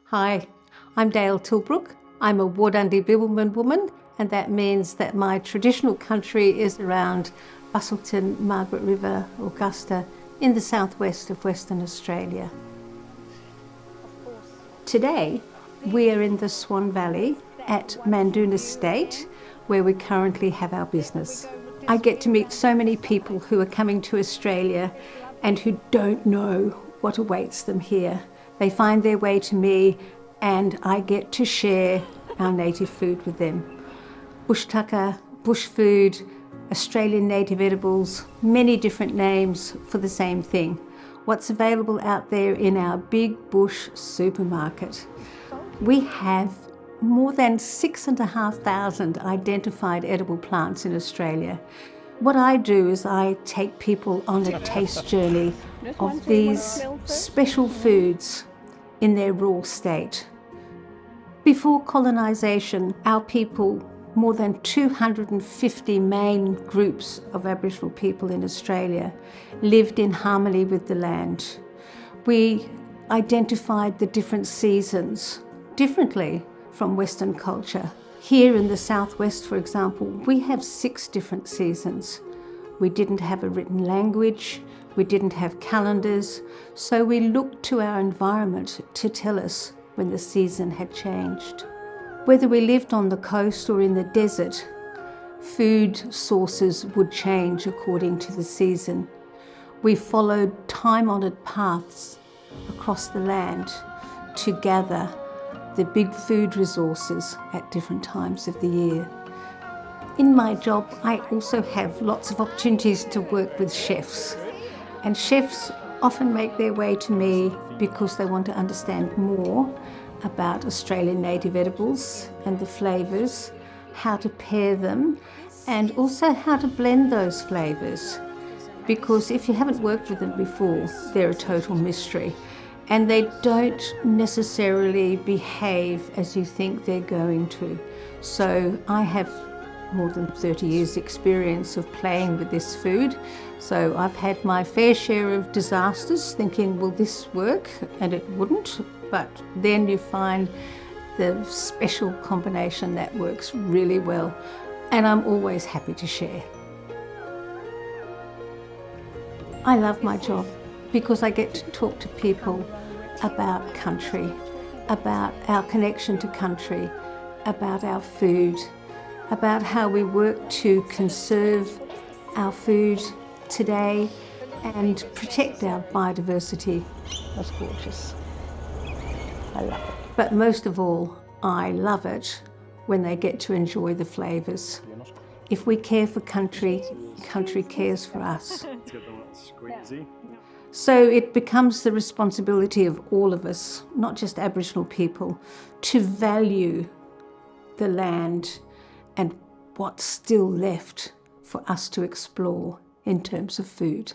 Hi, I'm Dale Tilbrook. I'm a Wardandi Bibbulmun woman, and that means that my traditional country is around Busselton, Margaret River, Augusta, in the southwest of Western Australia. Today, we are in the Swan Valley at Mandoon Estate, where we currently have our business. I get to meet so many people who are coming to Australia and who don't know what awaits them here. They find their way to me and I get to share our native food with them. Bush tucker, bush food, Australian native edibles, many different names for the same thing. What's available out there in our big bush supermarket. We have more than 6,500 identified edible plants in Australia. What I do is I take people on a taste journey of these special foods in their raw state. Before colonisation, our people, more than 250 main groups of Aboriginal people in Australia, lived in harmony with the land. We identified the different seasons differently from Western culture. Here in the southwest, for example, we have 6 different seasons. We didn't have a written language, we didn't have calendars, so we looked to our environment to tell us when the season had changed. Whether we lived on the coast or in the desert, food sources would change according to the season. We followed time-honoured paths across the land to gather the big food resources at different times of the year. In my job, I also have lots of opportunities to work with chefs. And chefs often make their way to me because they want to understand more about Australian native edibles and the flavours, how to pair them, and also how to blend those flavours. Because if you haven't worked with them before, they're a total mystery. And they don't necessarily behave as you think they're going to. So I have more than 30 years experience of playing with this food. So I've had my fair share of disasters thinking, will this work? And it wouldn't. But then you find the special combination that works really well. And I'm always happy to share. I love my job because I get to talk to people about country, about our connection to country, about our food, about how we work to conserve our food today and protect our biodiversity. That's gorgeous. I love it. But most of all, I love it when they get to enjoy the flavours. If we care for country, country cares for us. So it becomes the responsibility of all of us, not just Aboriginal people, to value the land and what's still left for us to explore in terms of food.